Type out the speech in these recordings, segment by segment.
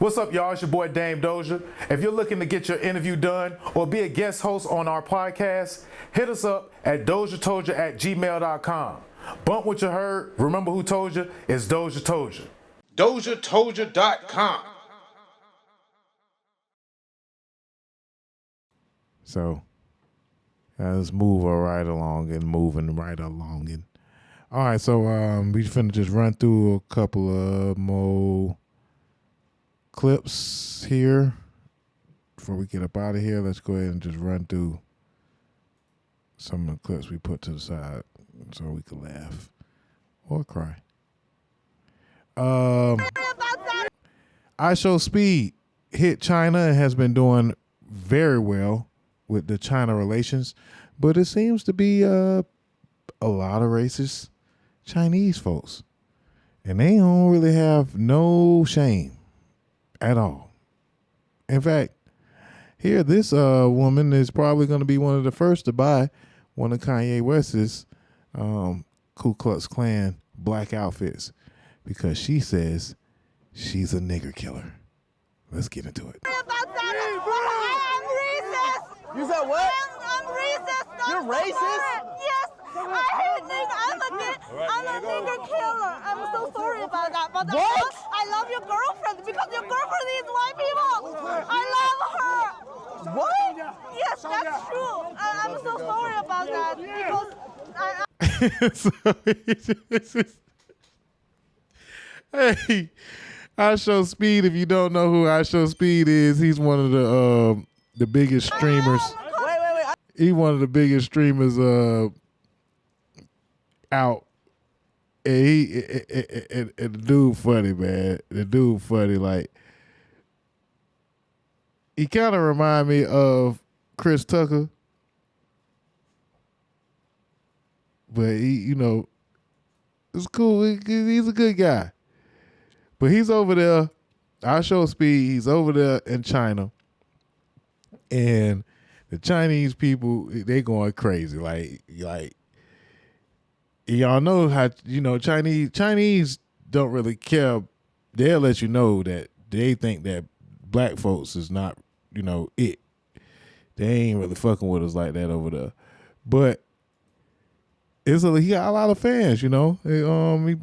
What's up, y'all? It's your boy Dame Doja. If you're looking to get your interview done or be a guest host on our podcast, hit us up at DOZHATOLDYA.COM. Bump what you heard. Remember who told you? It's Doja told you. DOZHATOLDYA.COM. So let's move right along and moving right along. And all right, so we finna just run through a couple of more clips here before we get up out of here. Let's go ahead and just run through some of the clips we put to the side so we can laugh or cry. IShowSpeed hit China and has been doing very well with the China relations, but it seems to be a lot of racist Chinese folks, and they don't really have no shame at all. In fact, here this woman is probably going to be one of the first to buy one of Kanye West's Ku Klux Klan black outfits because she says she's a nigger killer. Let's get into it. You said what? I'm racist. You're racist? Yes. I hate nigger. I'm a nigger killer. I'm so sorry about that. But What? I love your girlfriend because your girlfriend is white people. I love her. What? Yes, that's true. I'm so sorry about that because Hey, IShowSpeed. If you don't know who IShowSpeed is, he's one of the biggest streamers. Wait. He's one of the biggest streamers out. And the dude funny, man. The dude funny. Like, he kind of remind me of Chris Tucker. But he, you know, it's cool. He's a good guy. But he's over there. IShowSpeed. He's over there in China. And the Chinese people, they going crazy. Like y'all know how, you know, Chinese don't really care. They'll let you know that they think that black folks is not, you know, it. They ain't really fucking with us like that over there. But he got a lot of fans, you know. He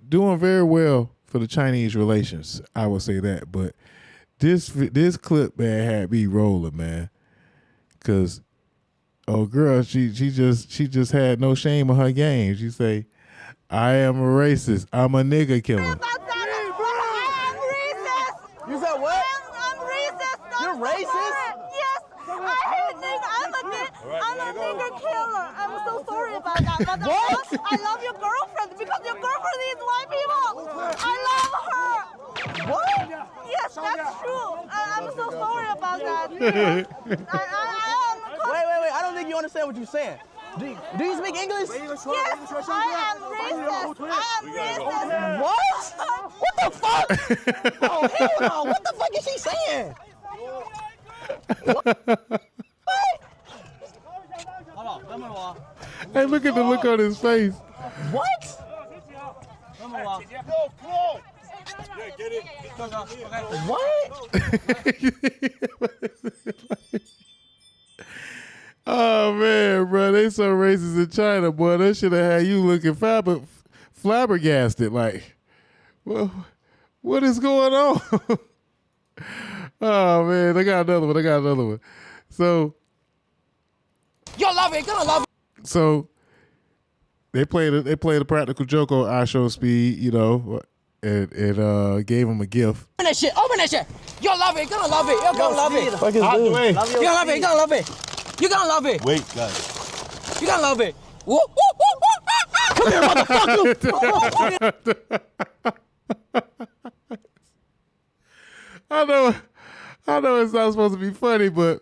doing very well for the Chinese relations. I would say that. But this clip, man, had me rolling, man. Cause girl, she just had no shame in her game. She say, "I am a racist. I'm a nigga killer." I'm racist. You said what? I'm racist. You're racist? Yes. I hate nigger. I'm a nigger killer. I'm so sorry about that. But What? I love your girlfriend because your girlfriend is white people. I love her. What? Yes, that's true. I'm so sorry about that. Wait. I don't think you understand what you're saying. Do you speak English? Yes, I am racist. What? What the fuck? Oh, hell no. What the fuck is she saying? Hey, look at the look on his face. What? What? Oh man, bro, they so racist in China, boy. That should have had you looking flabbergasted. Like, well, what is going on? Oh man, I got another one. So You'll love it. Gonna love it. So they played a practical joke on IShowSpeed, you know, and gave him a gift. Open that shit. You'll love it. Gonna love it. You're gonna love it. Fuck is dude? You're gonna love it. You're gonna love it. You're gonna love it. Wait, guys. You're gonna love it. Woo, woo, woo, woo. Come here, motherfucker. I know it's not supposed to be funny, but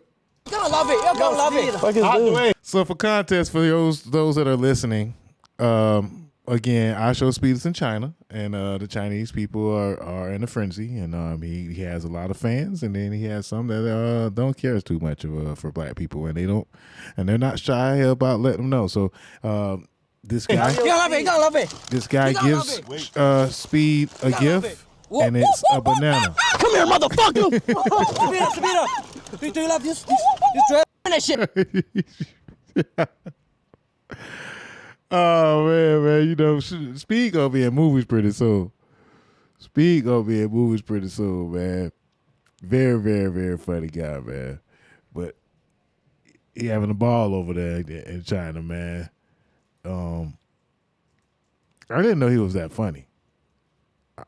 You're gonna love it. You're gonna love it. fuck is dude? So for context, for those that are listening, again, IShowSpeed is in China, and the Chinese people are in a frenzy, and he has a lot of fans, and then he has some that don't care too much for black people, and they're not shy about letting them know. So this guy, You're gonna love it. You're gonna love it. this guy You gonna gives Speed a gift, and it's a banana. Come here, motherfucker. Sabina. Do you love this dress? That shit. Oh man, you know, Speed gonna be in movies pretty soon. Speed gonna be in movies pretty soon, man. Very, very, very funny guy, man. But he having a ball over there in China, man. I didn't know he was that funny.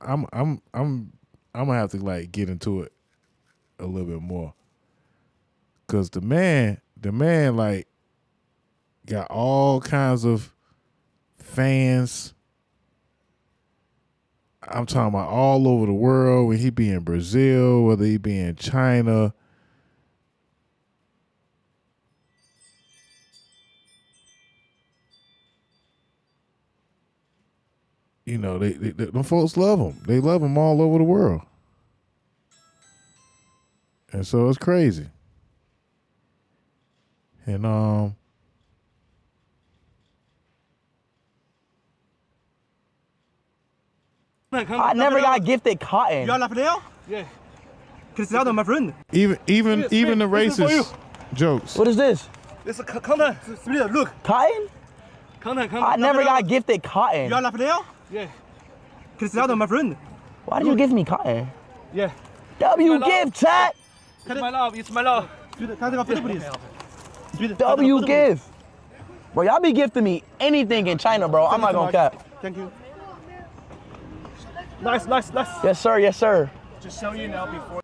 I'm gonna have to like get into it a little bit more, cause the man like got all kinds of fans. I'm talking about all over the world. When he be in Brazil, whether he be in China. You know, them folks love him. They love him all over the world. And so it's crazy. And I never got gifted cotton. You are Raphael? Yeah. Cristiano, my friend. even the racist jokes. What is this? It's a content. Look. Cotton? Content. I never got gifted cotton. You are Raphael? Yeah. Cristiano, my friend. Why did you give me cotton? Yeah. W give, chat. It's my love. It's my love. W give. Bro, y'all be gifting me anything in China, bro. I'm not gonna cap. Thank you. Nice. Yes, sir. Yes, sir. Just so you know before.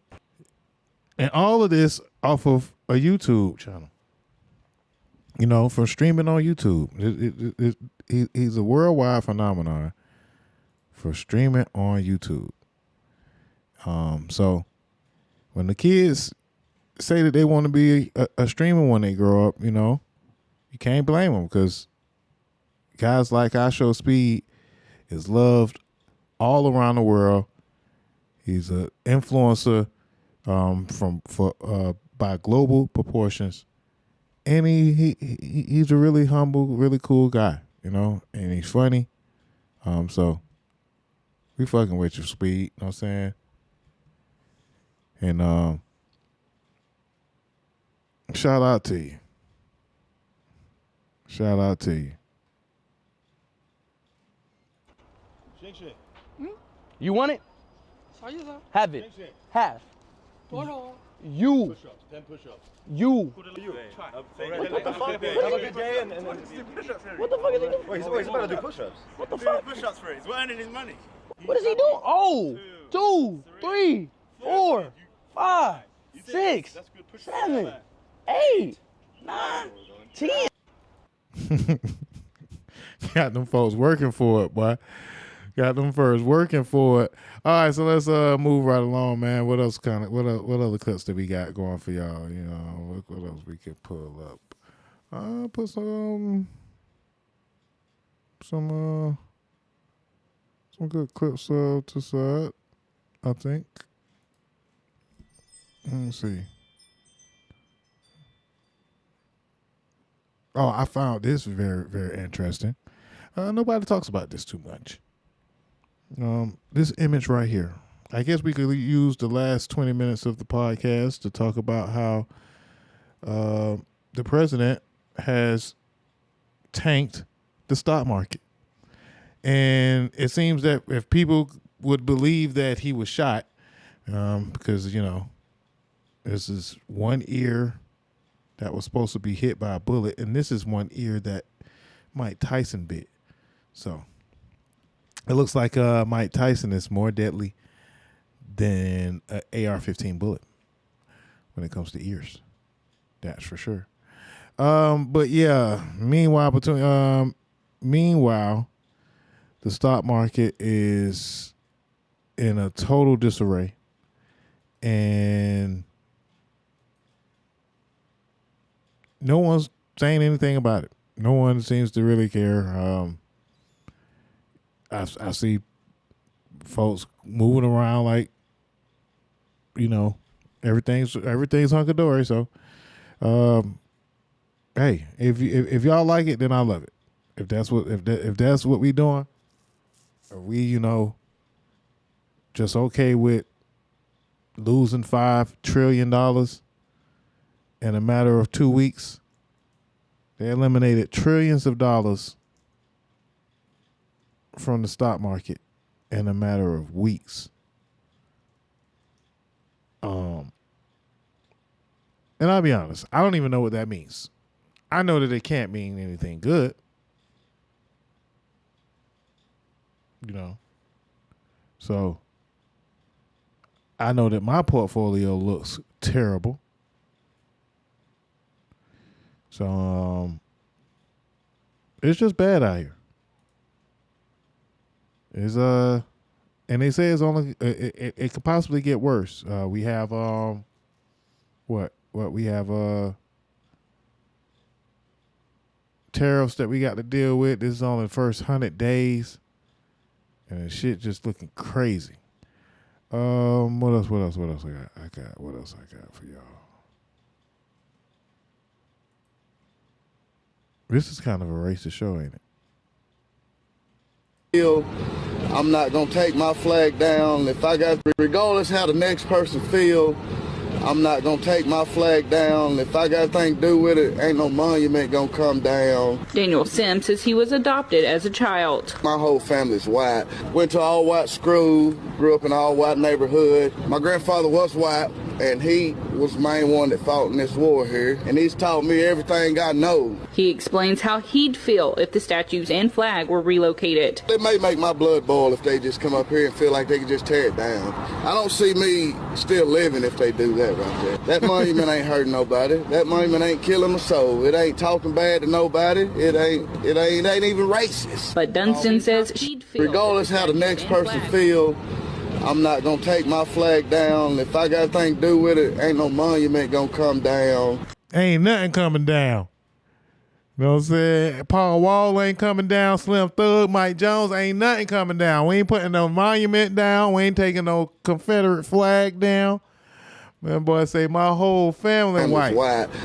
And all of this off of a YouTube channel. You know, from streaming on YouTube. He's a worldwide phenomenon for streaming on YouTube. So when the kids say that they want to be a streamer when they grow up, you know, you can't blame them, because guys like IShowSpeed is loved all around the world. He's an influencer by global proportions, and he's a really humble, really cool guy, you know, and he's funny. So we fucking with you, Speed. You know what I'm saying? And shout out to you. Shout out to you. You want it? Have it. Have. You. Push-ups. 10 push-ups. You. What the fuck? What the fuck is he doing? Wait, he's about to do push-ups. What the fuck? Push-ups for it. He's earning his money. What is he doing? Oh, 2, 3, 4, 5, 6, 7, 8, 9, 10. Got them folks working for it, boy. Got them first working for it. All right, so let's move right along, man. What else what other clips that we got going for y'all? You know, what else we can pull up? Put some good clips to side, I think. Let me see. Oh, I found this very, very interesting. Nobody talks about this too much. This image right here. I guess we could use the last 20 minutes of the podcast to talk about how the president has tanked the stock market. And it seems that if people would believe that he was shot, because, you know, this is one ear that was supposed to be hit by a bullet, and this is one ear that Mike Tyson bit. So it looks like Mike Tyson is more deadly than an AR-15 bullet when it comes to ears. That's for sure. But yeah, meanwhile, the stock market is in a total disarray, and no one's saying anything about it. No one seems to really care. I see folks moving around like, you know, everything's hunky-dory. So, hey, if y'all like it, then I love it. If that's what we doing, or we, you know, just okay with losing $5 trillion in a matter of 2 weeks. They eliminated trillions of dollars from the stock market in a matter of weeks. And I'll be honest, I don't even know what that means. I know that it can't mean anything good. You know. So I know that my portfolio looks terrible. So it's just bad out here. It's and they say it's only it could possibly get worse. We have what we have tariffs that we got to deal with. This is only the first 100 days, and shit just looking crazy. What else I got? What else I got for y'all? This is kind of a racist show, ain't it? I'm not gonna take my flag down. If I got, regardless how the next person feel, I'm not gonna take my flag down. If I got anything to do with it, ain't no monument gonna come down. Daniel Sims says he was adopted as a child. My whole family's white. Went to all white school, grew up in an all white neighborhood. My grandfather was white, and he was the main one that fought in this war here. And he's taught me everything I know. He explains how he'd feel if the statues and flag were relocated. It may make my blood boil if they just come up here and feel like they can just tear it down. I don't see me still living if they do that right there. That monument ain't hurting nobody. That monument ain't killing a soul. It ain't talking bad to nobody. It ain't even racist. But Dunstan says he'd feel, regardless how the next person feel, I'm not gonna take my flag down. If I got anything to do with it, ain't no monument gonna come down. Ain't nothing coming down. You know what I'm saying? Paul Wall ain't coming down. Slim Thug, Mike Jones, ain't nothing coming down. We ain't putting no monument down. We ain't taking no Confederate flag down. Man, boy, say my whole family white.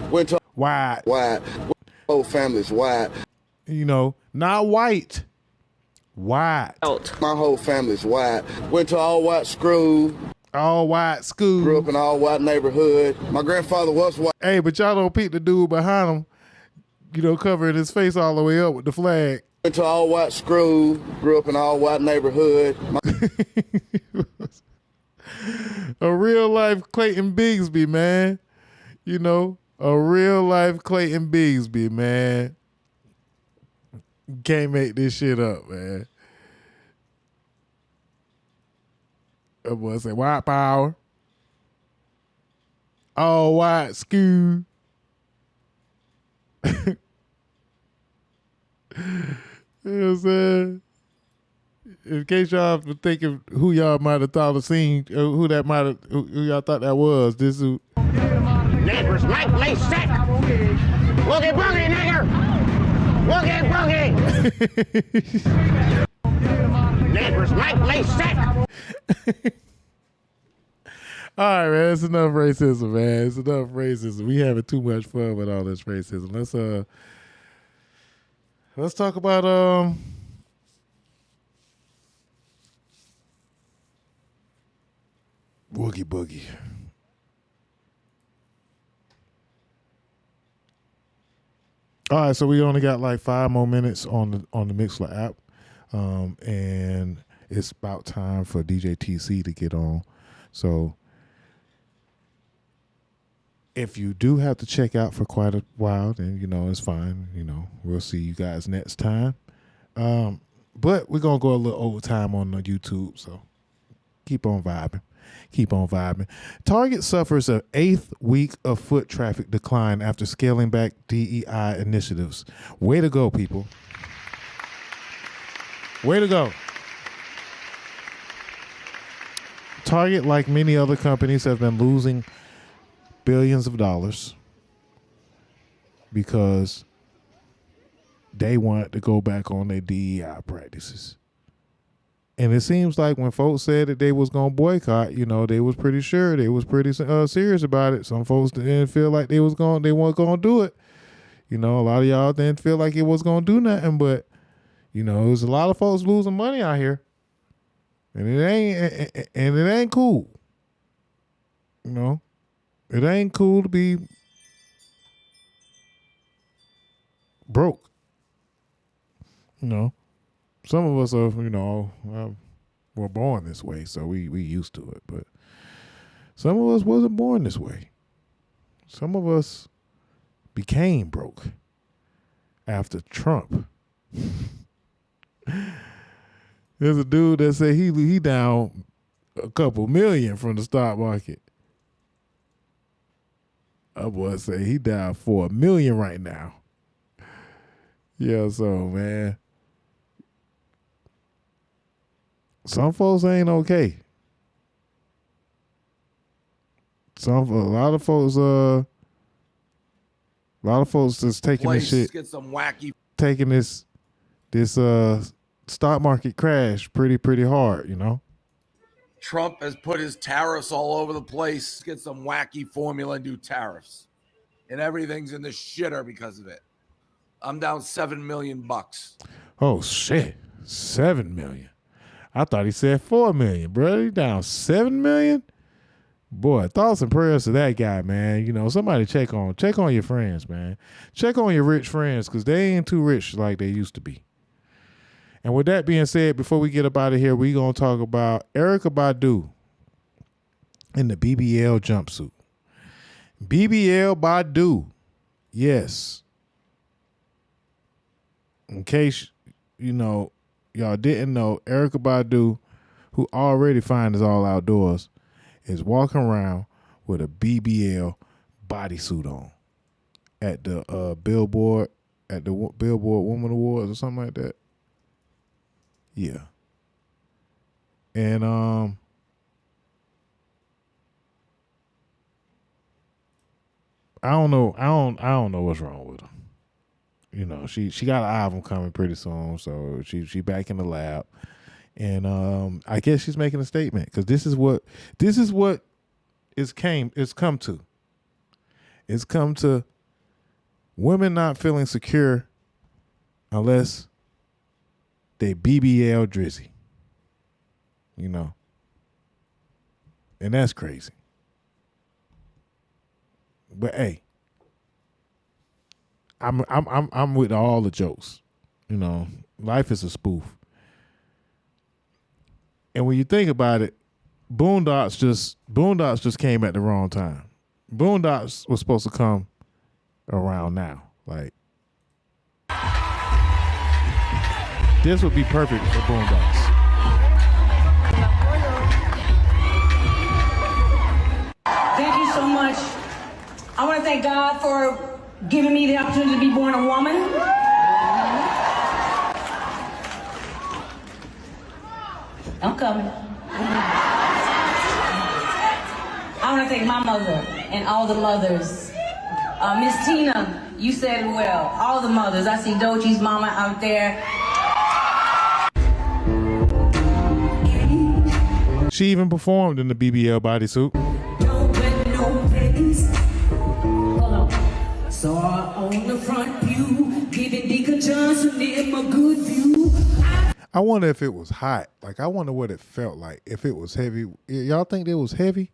Went to white. Whole family's white. You know, not white. White. My whole family's white. Went to all white school. All white school. Grew up in an all white neighborhood. My grandfather was white. Hey, but y'all don't peep the dude behind him, you know, covering his face all the way up with the flag. Went to all white school. Grew up in an all white neighborhood. A real life Clayton Bigsby, man. You know, a real life Clayton Bigsby, man. Can't make this shit up, man. That boy say white power. All white school. You know what I'm saying? In case y'all were thinking who y'all might have thought of seen, who y'all thought that was, this who. Neighbors might lay sick. Woogie boogie, nigger. Woogie boogie. Neighbors might lay sick. All right, man. It's enough racism, man. It's enough racism. We having too much fun with all this racism. Let's talk about Woogie Boogie. All right, so we only got like 5 more minutes on the Mixler app, and it's about time for DJ TC to get on. So if you do have to check out for quite a while, then you know it's fine. You know, we'll see you guys next time. But we're gonna go a little overtime on the YouTube, so keep on vibing. Keep on vibing. Target suffers an 8th week of foot traffic decline after scaling back DEI initiatives. Way to go, people. Way to go. Target, like many other companies, have been losing billions of dollars because they want to go back on their DEI practices. And it seems like when folks said that they was going to boycott, you know, they was pretty sure. They was pretty serious about it. Some folks didn't feel like they weren't going to do it. You know, a lot of y'all didn't feel like it was going to do nothing. But, you know, there's a lot of folks losing money out here. And it ain't cool. You know, it ain't cool to be broke. You know, some of us are, you know, were born this way, so we used to it. But some of us wasn't born this way. Some of us became broke after Trump. There's a dude that said he down a couple million from the stock market. A boy say he down for $1 million right now. Yeah, so man, some folks ain't okay. A lot of folks just taking this shit, get some wacky, taking this stock market crash pretty hard, you know. Trump has put his tariffs all over the place. Get some wacky formula and do tariffs. And everything's in the shitter because of it. I'm down $7 million. Oh shit. 7 million. I thought he said 4 million, bro. He down 7 million? Boy, thoughts and prayers to that guy, man. You know, somebody check on your friends, man. Check on your rich friends, because they ain't too rich like they used to be. And with that being said, before we get up out of here, we're going to talk about Erykah Badu in the BBL jumpsuit. BBL Badu. Yes. In case, you know, y'all didn't know, Erykah Badu, who already fine as all outdoors, is walking around with a BBL bodysuit on at the BillBoard Women Awards or something like that. Yeah. And I don't know what's wrong with her. You know, she got an album coming pretty soon, so she back in the lab. And I guess she's making a statement, because this is what it's come to. It's come to women not feeling secure unless they BBL drizzy. You know. And that's crazy. But hey, I'm with all the jokes. You know, life is a spoof. And when you think about it, Boondocks just came at the wrong time. Boondocks was supposed to come around now. Like, this would be perfect for Boondocks. Thank you so much. I want to thank God for giving me the opportunity to be born a woman. I'm coming. I want to thank my mother and all the mothers. Miss Tina, you said it well. All the mothers. I see Dochi's mama out there. She even performed in the BBL bodysuit. Saw on the front view, giving Deacon Johnson him a good view. I wonder if it was hot. Like, I wonder what it felt like. If it was heavy. Y'all think it was heavy?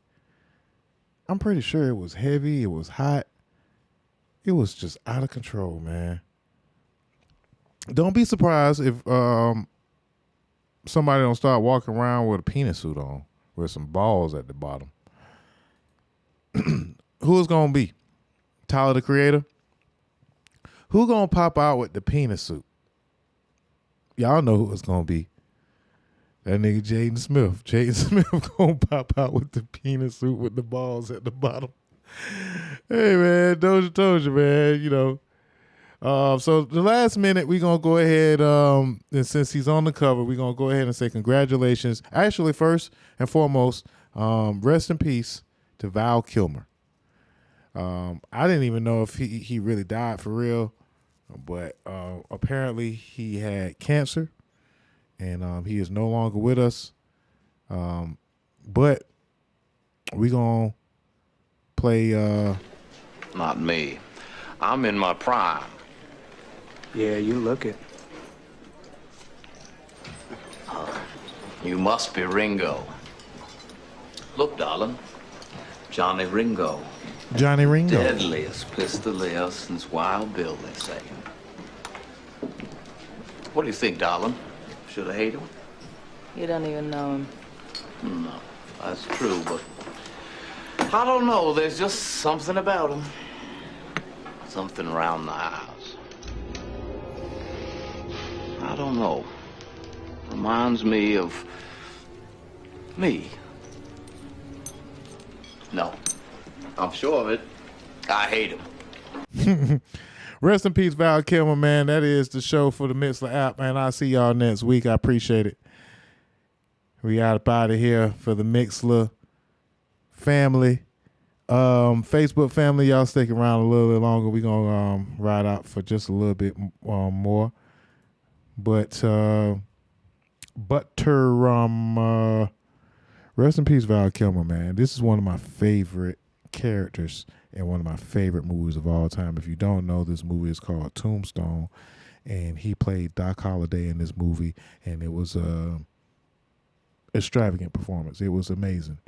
I'm pretty sure it was heavy. It was hot. It was just out of control, man. Don't be surprised if somebody don't start walking around with a penis suit on with some balls at the bottom. Who is going to be? Tyler, the Creator? Who going to pop out with the penis suit? Y'all know who it's going to be. That nigga Jaden Smith. Jaden Smith going to pop out with the penis suit with the balls at the bottom. Hey, man, Doja told you, man, you know. So the last minute, we're going to go ahead, and since he's on the cover, we're going to go ahead and say congratulations. Actually, first and foremost, rest in peace to Val Kilmer. I didn't even know if he really died for real, but apparently he had cancer, and he is no longer with us. But we gonna play. Not me. I'm in my prime. Yeah, you look it. You must be Ringo. Look, darling. Johnny Ringo. Johnny Ringo. Deadliest pistol there since Wild Bill, they say. What do you think, darling? Should I hate him? You don't even know him. No, that's true, but I don't know. There's just something about him. Something around the house. I don't know. Reminds me of me. No, I'm sure of it. I hate him. Rest in peace, Val Kilmer, man. That is the show for the Mixler app, man. I'll see y'all next week. I appreciate it. We out of here for the Mixler family. Facebook family, y'all stick around a little bit longer. We're going to ride out for just a little bit more. But rest in peace, Val Kilmer, man. This is one of my favorite characters and one of my favorite movies of all time. If you don't know, this movie is called Tombstone, and he played Doc Holliday in this movie, and it was a extravagant performance. It was amazing.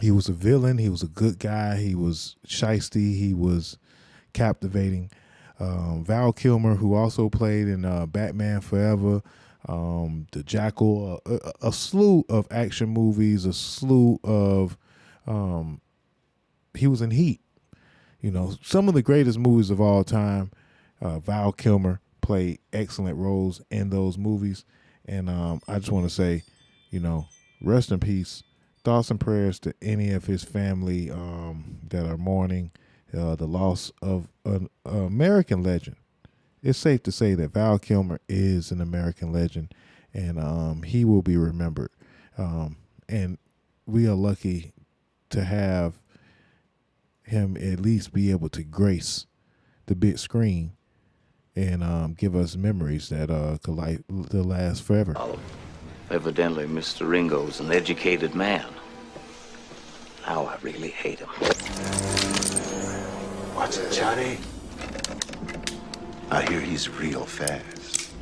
He was a villain. He was a good guy. He was shiesty. He was captivating. Val Kilmer, who also played in Batman Forever, The Jackal, a slew of action movies, a slew of he was in Heat. You know, some of the greatest movies of all time. Val Kilmer played excellent roles in those movies. And I just want to say, you know, rest in peace. Thoughts and prayers to any of his family that are mourning the loss of an American legend. It's safe to say that Val Kilmer is an American legend, and he will be remembered. And we are lucky to have him at least be able to grace the big screen and give us memories that could last forever. Evidently, Mr. Ringo's an educated man. Now I really hate him. Watch it, Johnny. I hear he's real fast.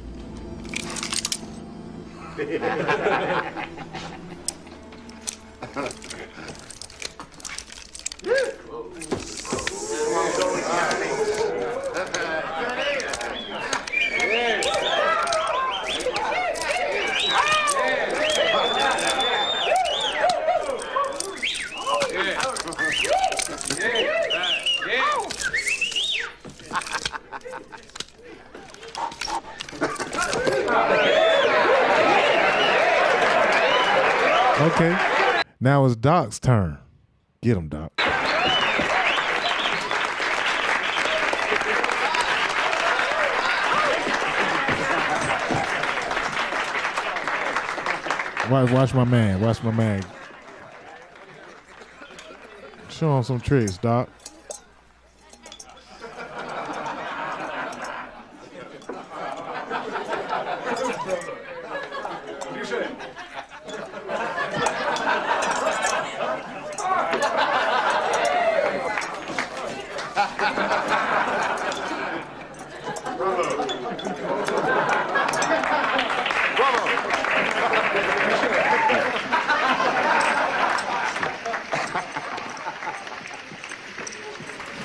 Okay, now it's Doc's turn. Get him, Doc. Watch my man. Watch my man. Show him some tricks, Doc.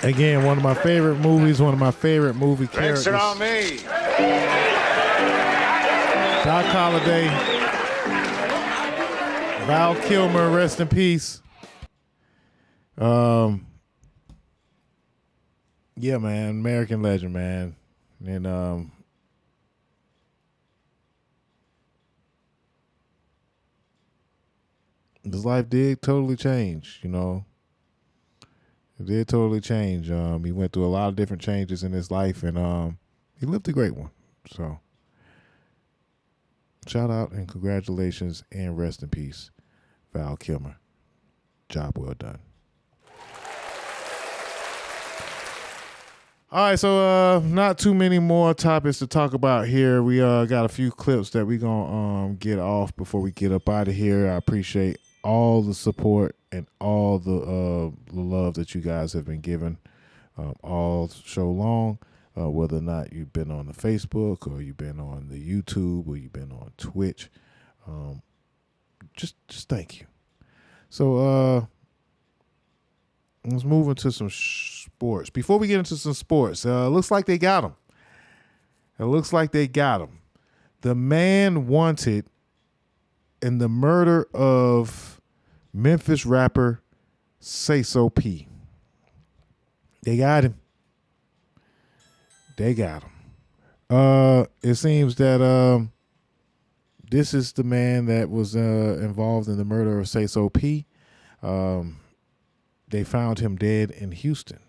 Again, one of my favorite movies, one of my favorite movie characters. Rinse it on me. Doc Holliday, Val Kilmer, rest in peace. Yeah, man, American legend, man. And his life did totally change, you know. It did totally change. He went through a lot of different changes in his life, and he lived a great one. So, shout out and congratulations and rest in peace, Val Kilmer. Job well done. All right, so not too many more topics to talk about here. We got a few clips that we're going to get off before we get up out of here. I appreciate all the support and all the love that you guys have been giving all show long. whether or not you've been on the Facebook or you've been on the YouTube or you've been on Twitch. Just thank you. So let's move into some sports. Before we get into some sports, looks like they got him. It looks like they got him. The man wanted in the murder of Memphis rapper Sayso P. They got him. They got him. It seems that this is the man that was involved in the murder of Sayso P. They found him dead in Houston.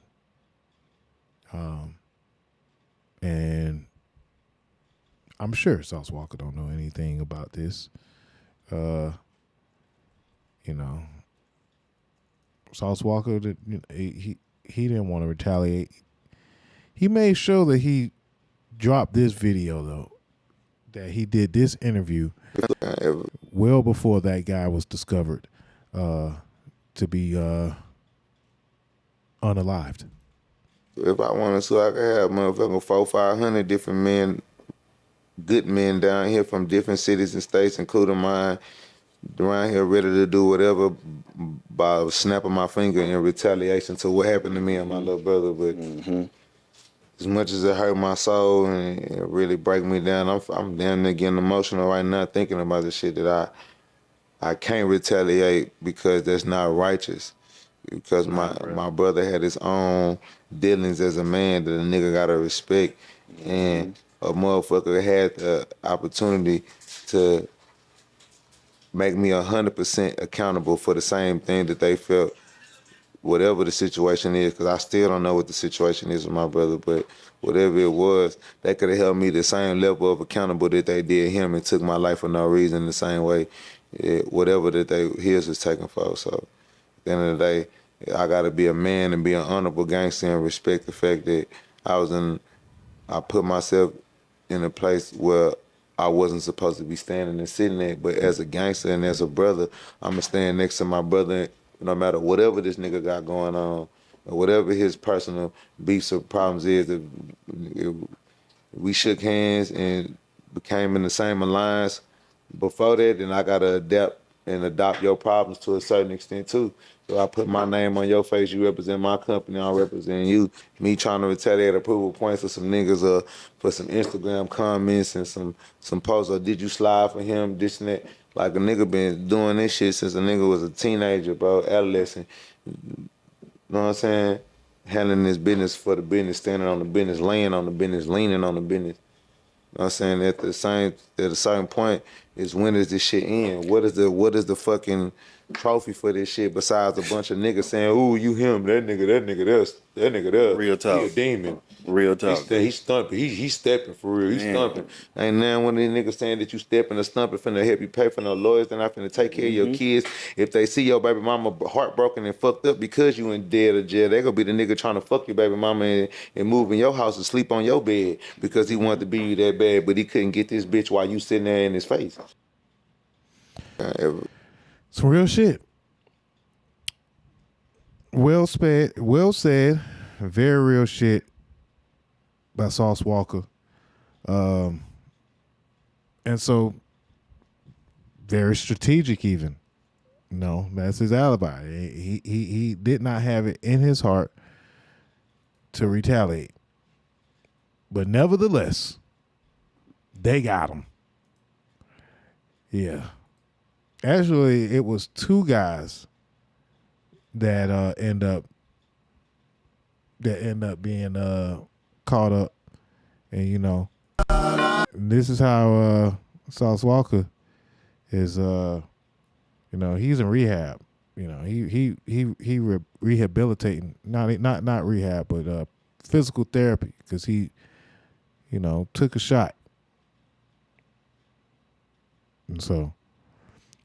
And I'm sure Sauce Walker don't know anything about this. Sauce Walker, he didn't want to retaliate. He made sure that he dropped this video, though, that he did this interview well before that guy was discovered to be unalived. If I wanted to, I could have motherfucking 400-500 different men, good men down here from different cities and states, including mine, around here ready to do whatever by snapping my finger in retaliation to what happened to me and my little brother. But as much as it hurt my soul and it really break me down, I'm damn near getting emotional right now thinking about the shit that I can't retaliate because that's not righteous. Because my brother had his own dealings as a man that a nigga gotta respect. And a motherfucker had the opportunity to make me 100% accountable for the same thing that they felt, whatever the situation is, because I still don't know what the situation is with my brother, but whatever it was, they could have held me the same level of accountable that they did him and took my life for no reason the same way, whatever that his was taken for. So at the end of the day, I got to be a man and be an honorable gangster and respect the fact that I put myself in a place where I wasn't supposed to be standing and sitting there, but as a gangster and as a brother, I'm going to stand next to my brother no matter whatever this nigga got going on, or whatever his personal beefs or problems is. If we shook hands and became in the same alliance before that, then I got to adapt and adopt your problems to a certain extent too. So I put my name on your face, you represent my company, I represent you. Me trying to retaliate approval points for some niggas or for some Instagram comments and some posts, or did you slide for him, this and that. Like a nigga been doing this shit since a nigga was a teenager, bro, adolescent. You know what I'm saying? Handling this business for the business, standing on the business, laying on the business, leaning on the business. You know what I'm saying? At a certain point is when does this shit end? What is the fucking trophy for this shit besides a bunch of niggas saying, ooh, you him, that nigga there. Real talk. He a demon. Real talk. He's stumping. He's stepping for real. He's stumping. Ain't now one of these niggas saying that you stepping or stumping finna help you pay for no lawyers, they're not finna take care of your kids. If they see your baby mama heartbroken and fucked up because you in dead or jail, they gonna be the nigga trying to fuck your baby mama and move in your house and sleep on your bed because he wanted to be you that bad, but he couldn't get this bitch while you sitting there in his face. Some real shit. Well said, very real shit by Sauce Walker. And so very strategic even. No, that's his alibi. He did not have it in his heart to retaliate. But nevertheless, they got him. Yeah. Actually, it was two guys that end up being caught up, and you know, this is how Sauce Walker is. He's in rehab. You know, he rehabilitating, not rehab, but physical therapy because he, took a shot, and so.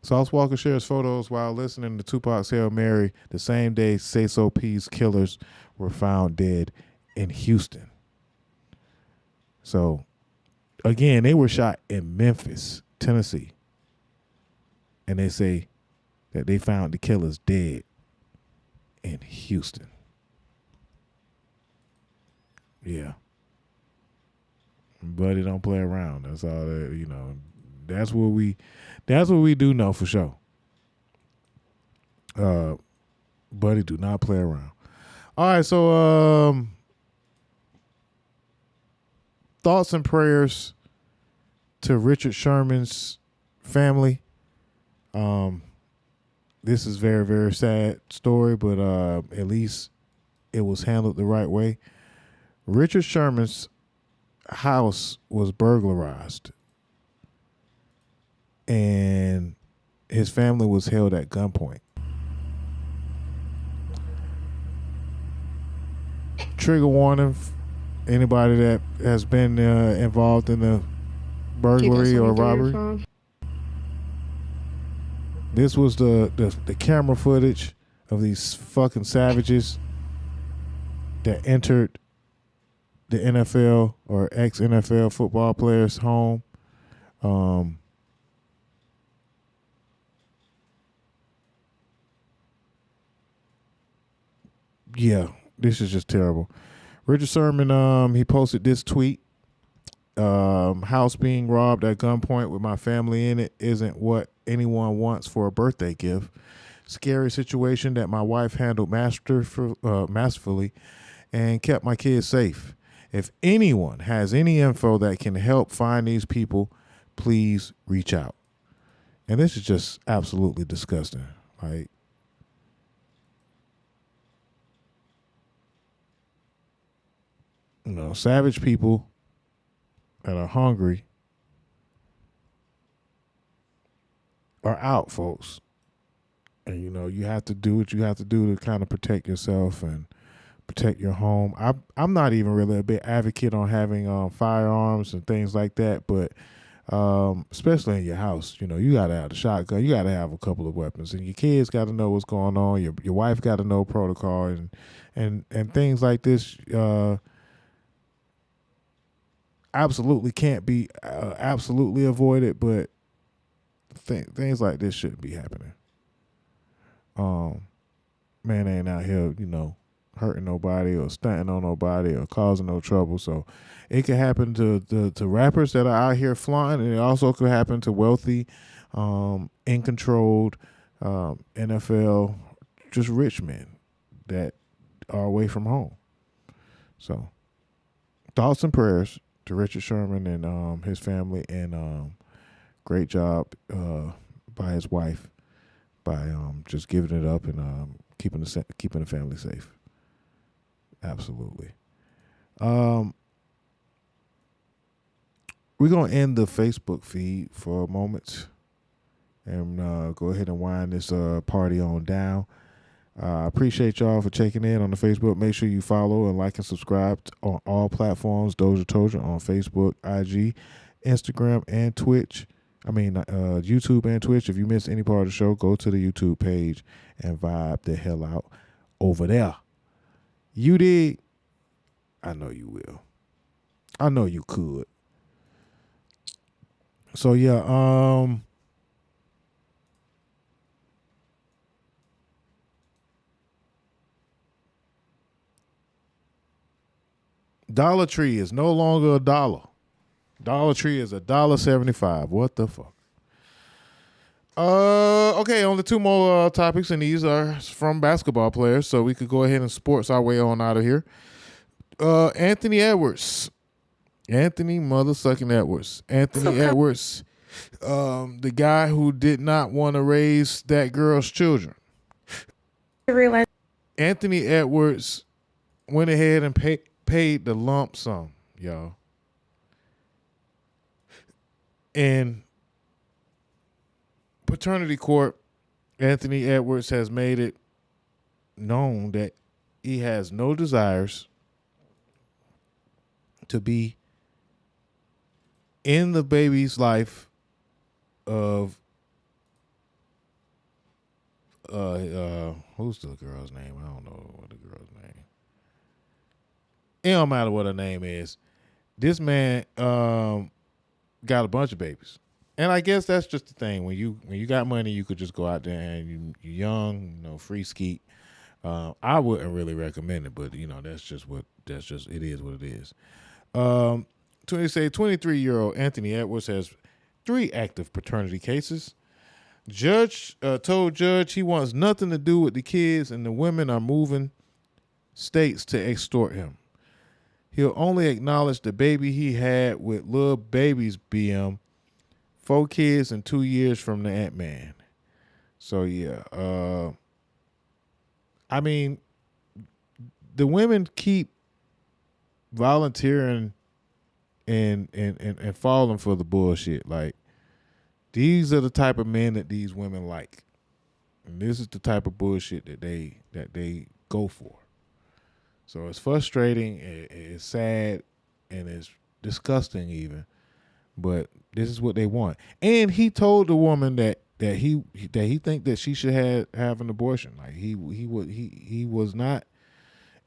Sauce Walker shares photos while listening to Tupac's Hail Mary the same day Sayso P's killers were found dead in Houston. So, again, they were shot in Memphis, Tennessee. And they say that they found the killers dead in Houston. Yeah. Buddy don't play around. That's all that, you know. That's what we do know for sure. Buddy do not play around. All right, so thoughts and prayers to Richard Sherman's family. This is very, very sad story, but at least it was handled the right way. Richard Sherman's house was burglarized, and his family was held at gunpoint. Trigger warning: anybody that has been involved in a burglary or robbery. This was the camera footage of these fucking savages that entered the NFL or ex-NFL football players' home. Yeah, this is just terrible. Richard Sherman, he posted this tweet. House being robbed at gunpoint with my family in it isn't what anyone wants for a birthday gift. Scary situation that my wife handled masterfully and kept my kids safe. If anyone has any info that can help find these people, please reach out. And this is just absolutely disgusting. Like, you know, savage people that are hungry are out, folks. And, you know, you have to do what you have to do to kind of protect yourself and protect your home. I'm not even really a big advocate on having firearms and things like that, but especially in your house, you know, you got to have a shotgun. You got to have a couple of weapons. And your kids got to know what's going on. Your wife got to know protocol and things like this. Absolutely can't be absolutely avoided, but things like this shouldn't be happening. Man ain't out here, you know, hurting nobody or stunting on nobody or causing no trouble. So it could happen to rappers that are out here flying, and it also could happen to wealthy, in-controlled NFL, just rich men that are away from home. So thoughts and prayers to Richard Sherman and his family, and great job by his wife by just giving it up and keeping the family safe. Absolutely. We're gonna end the Facebook feed for a moment and go ahead and wind this party on down. I appreciate y'all for checking in on the Facebook. Make sure you follow and like and subscribe on all platforms. DOZHATOLDYA on Facebook, IG, Instagram, and Twitch. YouTube and Twitch. If you missed any part of the show, go to the YouTube page and vibe the hell out over there. You did. I know you will. I know you could. So yeah, Dollar Tree is no longer $1. Dollar Tree is $1.75. What the fuck? Okay, only two more topics, and these are from basketball players, so we could go ahead and sports our way on out of here. Anthony Edwards. Anthony motherfucking Edwards. Anthony Edwards, the guy who did not want to raise that girl's children. Anthony Edwards went ahead and paid the lump sum, y'all. In paternity court, Anthony Edwards has made it known that he has no desires to be in the baby's life of who's the girl's name? I don't know what the girl's name. It don't matter what her name is. This man got a bunch of babies. And I guess that's just the thing. When you got money, you could just go out there and you're young, you know, free skeet. I wouldn't really recommend it, but you know, it is what it is. 23-year-old Anthony Edwards has 3 active paternity cases. Judge told judge he wants nothing to do with the kids, and the women are moving states to extort him. He'll only acknowledge the baby he had with Lil Baby's BM, 4 kids in 2 years from the Ant-Man. So yeah, I mean, the women keep volunteering and falling for the bullshit. Like, these are the type of men that these women like, and this is the type of bullshit that they go for. So it's frustrating, it's sad, and it's disgusting even. But this is what they want. And he told the woman that he think that she should have an abortion. Like he was not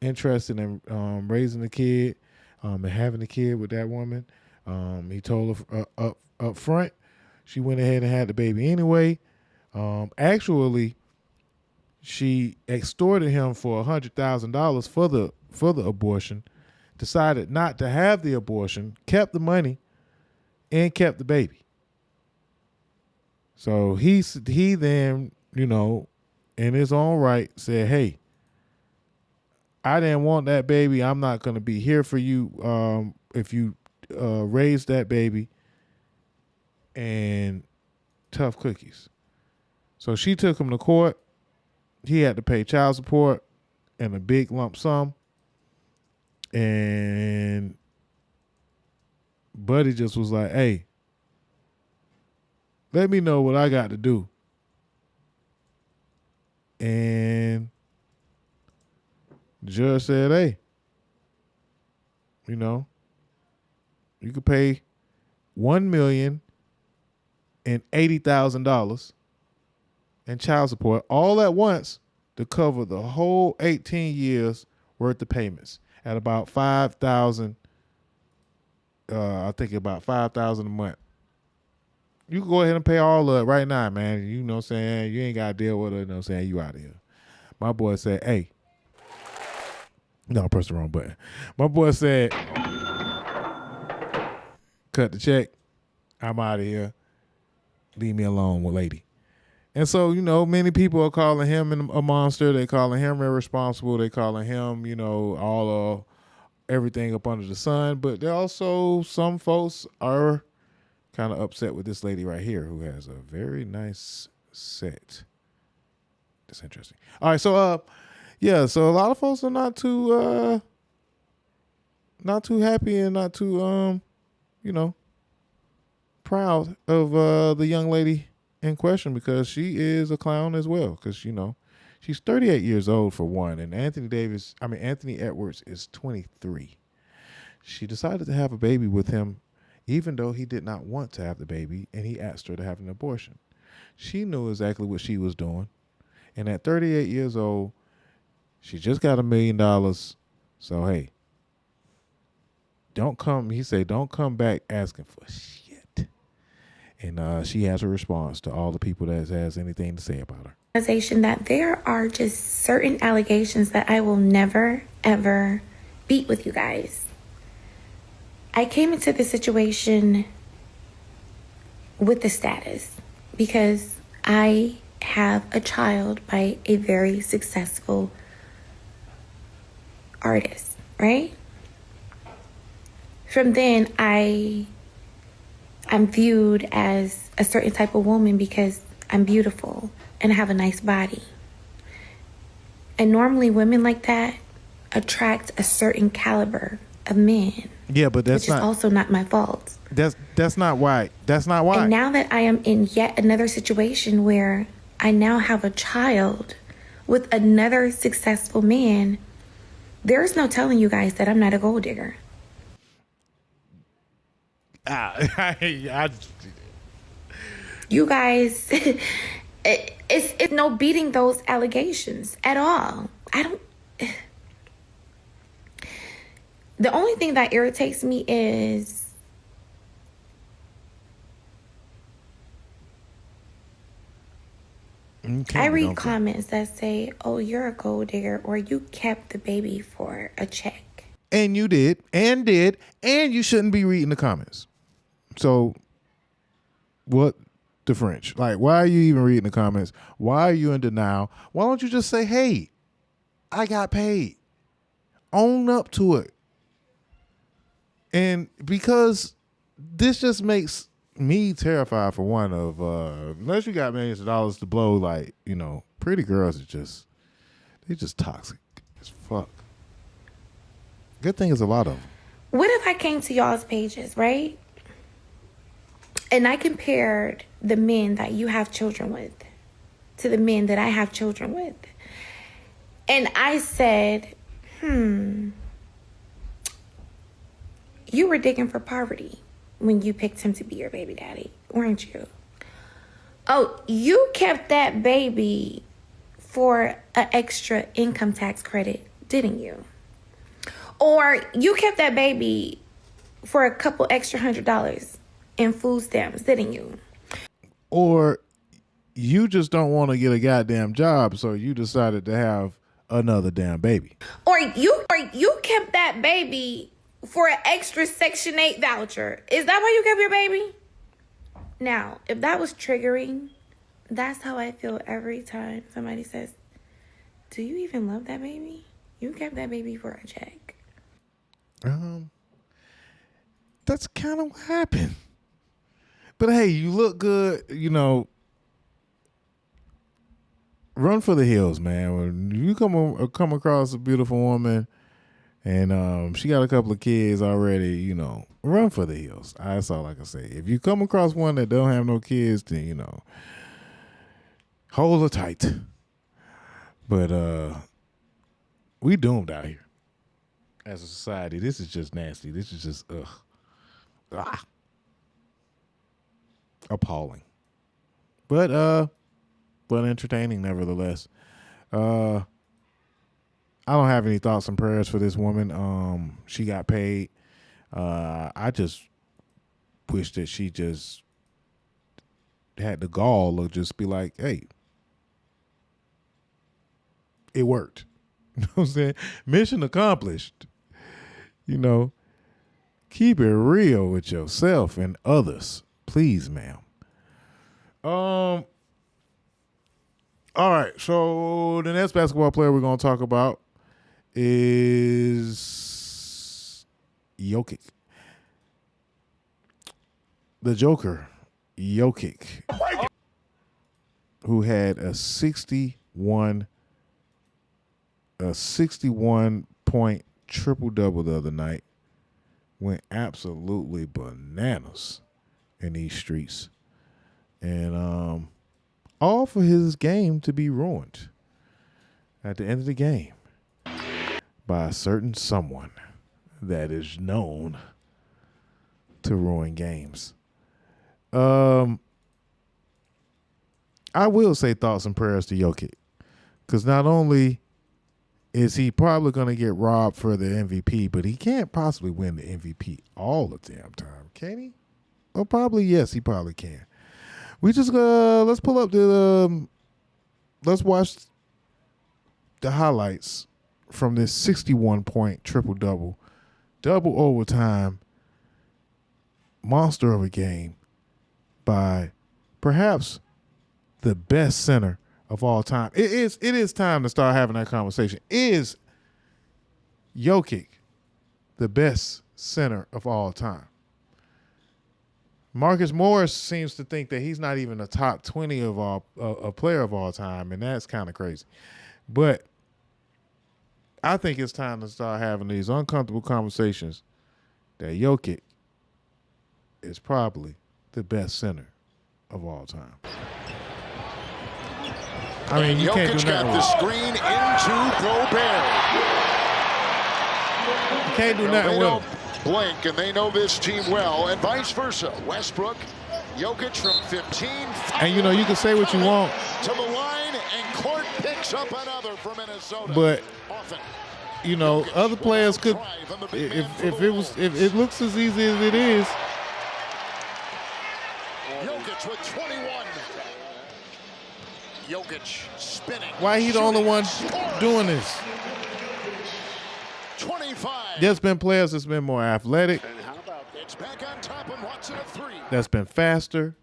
interested in raising a kid and having a kid with that woman. He told her up front. She went ahead and had the baby anyway. Actually, she extorted him for $100,000 for the abortion. Decided not to have the abortion, kept the money, and kept the baby. So he then, in his own right, said, "Hey, I didn't want that baby. I'm not going to be here for you if you raise that baby." And tough cookies. So she took him to court. He had to pay child support and a big lump sum. And Buddy just was like, "Hey, let me know what I got to do." And the judge said, "Hey, you could pay $1,080,000 in child support all at once to cover the whole 18 years worth of payments at about $5,000. I think about $5,000 a month. You can go ahead and pay all of it right now, man. You know what I'm saying? You ain't got to deal with it. You know what I'm saying? You out of here." My boy said, "Hey." No, I pressed the wrong button. My boy said, "Cut the check. I'm out of here. Leave me alone with lady." And so, many people are calling him a monster. They calling him irresponsible. They calling him, all of everything up under the sun. But there also some folks are kind of upset with this lady right here who has a very nice set. That's interesting. All right, so so a lot of folks are not too happy and not too proud of the young lady in question, because she is a clown as well. Because she's 38 years old for one, and Anthony Edwards is 23. She decided to have a baby with him, even though he did not want to have the baby, and he asked her to have an abortion. She knew exactly what she was doing, and at 38 years old, she just got $1 million. So hey, don't come back asking for shit. And she has a response to all the people that has anything to say about her. That there are just certain allegations that I will never, ever beat with you guys. I came into this situation with the status because I have a child by a very successful artist, right? From then, I'm viewed as a certain type of woman because I'm beautiful and I have a nice body. And normally women like that attract a certain caliber of men. Yeah, but that's which is also not my fault. That's not why. That's not why. And now that I am in yet another situation where I now have a child with another successful man, there's no telling you guys that I'm not a gold digger. You guys, it's no beating those allegations at all. The only thing that irritates me is I read comments that say, "Oh, you're a gold digger," or "You kept the baby for a check." And you did, and you shouldn't be reading the comments. So, what the French? Like, why are you even reading the comments? Why are you in denial? Why don't you just say, hey, I got paid. Own up to it. And because this just makes me terrified, for one, of unless you got millions of dollars to blow, like, you know, pretty girls are just, they're just toxic as fuck. Good thing is a lot of them. What if I came to y'all's pages, right? And I compared the men that you have children with to the men that I have children with. And I said, you were digging for poverty when you picked him to be your baby daddy, weren't you? Oh, you kept that baby for an extra income tax credit, didn't you? Or you kept that baby for a couple extra $100 in food stamps, didn't you? Or you just don't want to get a goddamn job, so you decided to have another damn baby. Or you kept that baby for an extra Section 8 voucher. Is that why you kept your baby? Now, if that was triggering, that's how I feel every time somebody says, do you even love that baby? You kept that baby for a check. That's kind of what happened. But hey, you look good, you know. Run for the hills, man. When you come across a beautiful woman and she got a couple of kids already, you know, run for the hills. That's all I can say. If you come across one that don't have no kids, then, you know, hold her tight. But we doomed out here as a society. This is just nasty. This is just appalling. But entertaining nevertheless. I don't have any thoughts and prayers for this woman. She got paid. I just wish that she just had the gall to just be like, hey, it worked. You know what I'm saying? Mission accomplished. You know, keep it real with yourself and others. Please, ma'am. All right, so the next basketball player we're going to talk about is Jokic. The Joker, Jokic, who had a 61 point triple-double the other night, went absolutely bananas in these streets. And all for his game to be ruined at the end of the game by a certain someone that is known to ruin games. I will say thoughts and prayers to Jokic, because not only is he probably going to get robbed for the MVP, but he can't possibly win the MVP all the damn time, can he? Well, probably yes, he probably can. We just let's pull up let's watch the highlights from this 61-point triple-double, double overtime monster of a game by perhaps the best center of all time. It is time to start having that conversation. Is Jokic the best center of all time? Marcus Morris seems to think that he's not even a top 20 of a player of all time, and that's kind of crazy. But I think it's time to start having these uncomfortable conversations that Jokic is probably the best center of all time. I mean, you can't do nothing got the screen into Gobert. You can't do nothing with him. Blink, and they know this team well, and vice versa. Westbrook, Jokic from 15. And, you know, you can say what you want. To the line, and Court picks up another from Minnesota. But, you know, other players could, if it looks as easy as it is. Jokic with 21. Jokic spinning. Why he the only one doing this? 25. There's been players that's been more athletic. It's back on top and Watson at 3. That's been faster,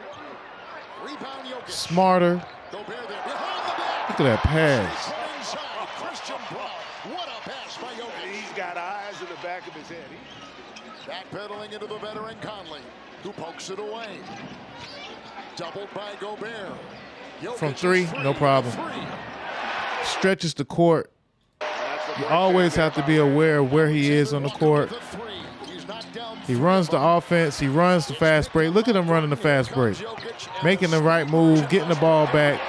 Rebound Jokic. smarter. Gobert there behind the back. Look at that pass. Inside, Christian Braun. What a pass by Jokic. He's got eyes in the back of his head. Backpedaling into the veteran Conley, who pokes it away. Doubled by Gobert. Jokic From 3, no is problem. 3. Stretches the court. You always have to be aware of where he is on the court. He runs the offense. He runs the fast break. Look at him running the fast break. Making the right move, getting the ball back.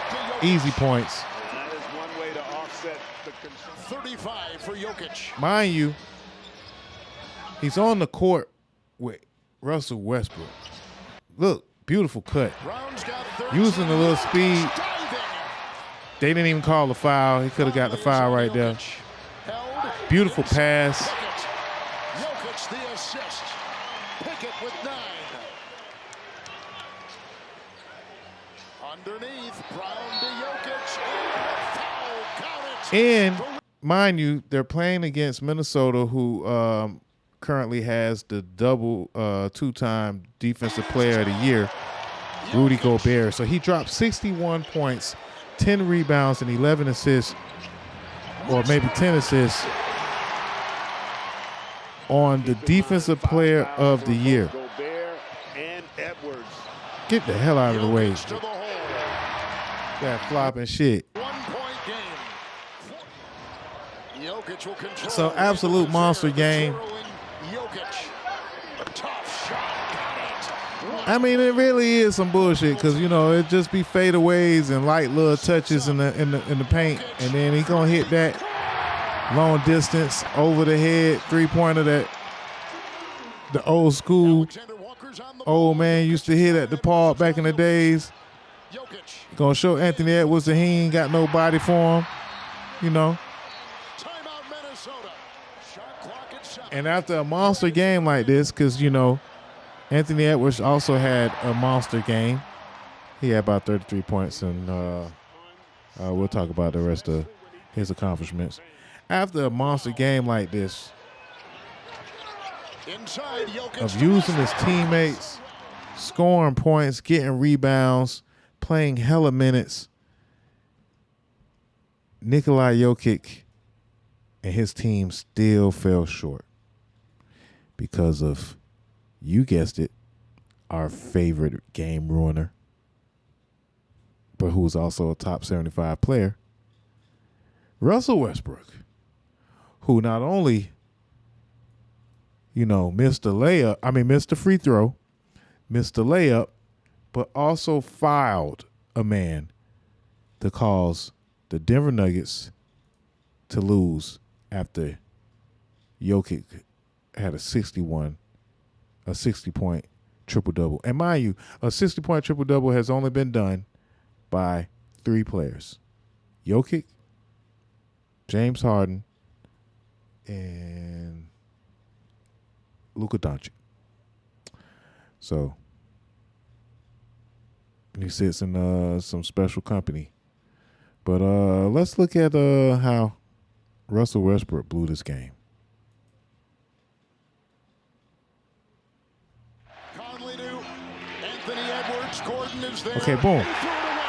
Easy points. That is one way to offset the concern. 35 for Jokic. Mind you, he's on the court with Russell Westbrook. Look, beautiful cut. Using a little speed. They didn't even call the foul. He could have got the foul right there. Beautiful pass. Jokic the assist. Pickett with 9. Underneath, Brown to Jokic. Foul, count it. And mind you, they're playing against Minnesota, who currently has the double 2-time Defensive Player of the Year, Rudy Gobert. So he dropped 61 points, 10 rebounds, and 11 assists, or maybe 10 assists, on the Defensive Player of the Year. Gobert and Edwards. Get the hell out of the way. That flopping shit. 1-point game. Jokic will control. So absolute monster game. Jokic. Tough shot. I mean, it really is some bullshit because, you know, it just be fadeaways and light little touches in the paint, and then he gonna hit that long distance over the head 3-pointer that the old school old man used to hit at the park back in the days. Gonna show Anthony Edwards that he ain't got no body for him, you know. And after a monster game like this, because, you know, Anthony Edwards also had a monster game. He had about 33 points, and we'll talk about the rest of his accomplishments. After a monster game like this, of using his teammates, scoring points, getting rebounds, playing hella minutes, Nikola Jokic and his team still fell short because of, you guessed it, our favorite game ruiner, but who was also a top 75 player, Russell Westbrook, who not only, you know, missed the free throw, missed the layup, but also fouled a man to cause the Denver Nuggets to lose after Jokic had a 60-point triple-double. And mind you, a 60-point triple-double has only been done by 3 players: Jokic, James Harden, and Luka Doncic. So he sits in some special company. But let's look at how Russell Westbrook blew this game. Okay, boom.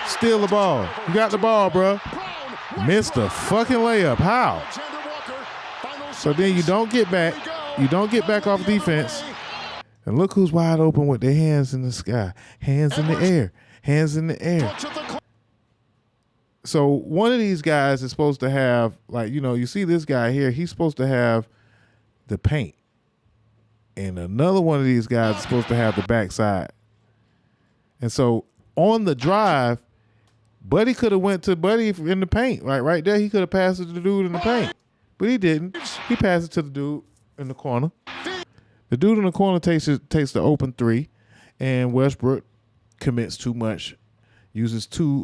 Steal the ball. You got the ball, bro. Missed the fucking layup. How? So then you don't get back. You don't get back off defense. And look who's wide open with their hands in the sky. Hands in the air. Hands in the air. So one of these guys is supposed to have, like, you know, you see this guy here, he's supposed to have the paint. And another one of these guys is supposed to have the backside. And so on the drive, Buddy could have went to Buddy in the paint. Like right there, he could have passed it to the dude in the paint. But he didn't. He passed it to the dude in the corner. The dude in the corner takes the open 3, and Westbrook commits too much. Uses too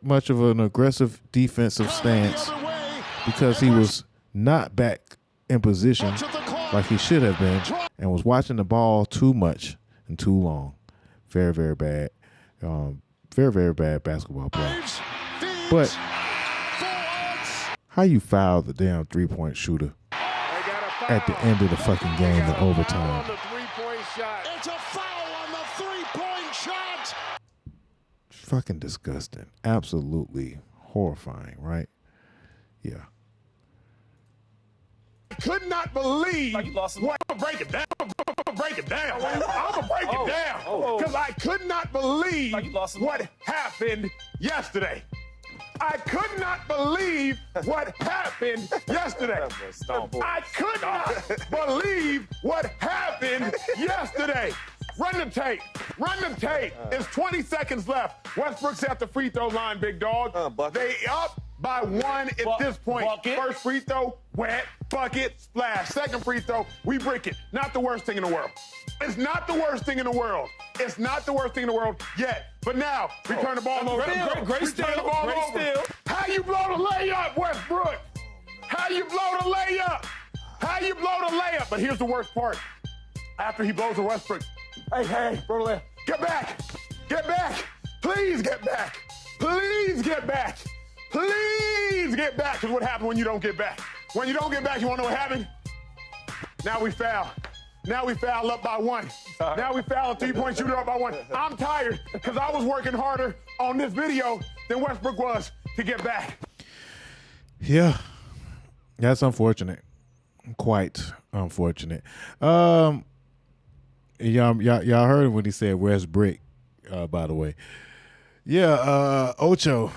much of an aggressive defensive stance because he was not back in position like he should have been and was watching the ball too much and too long. Very, very bad. Very, very bad basketball play. But how you foul the damn 3-point shooter? They got a at the end of the fucking game in overtime. It's a foul on the three-point shot. Fucking disgusting. Absolutely horrifying, right? Yeah. Could not believe what. I'm gonna break it down. I'm gonna break it down. Because I could not believe what happened yesterday. I could not believe what happened yesterday. I could not believe what happened yesterday. Run the tape. Run the tape. It's 20 seconds left. Westbrook's at the free throw line, big dog. They up by one at this point. First free throw, wet, bucket, splash. Second free throw, we break it. Not the worst thing in the world. It's not the worst thing in the world. It's not the worst thing in the world yet. But now, we turn the ball over. Great steal. How you blow the layup, Westbrook? How you blow the layup? How you blow the layup? But here's the worst part. After he blows the Westbrook, hey, blow the layup. Get back. Get back. Please get back. Please get back. Please get back. Because what happens when you don't get back? When you don't get back, you want to know what happened? Now we foul. Now we foul up by one. Now we foul a three-point shooter up by one. I'm tired because I was working harder on this video than Westbrook was to get back. Yeah, that's unfortunate. Quite unfortunate. Y'all heard him when he said Westbrook, by the way. Yeah, Ocho,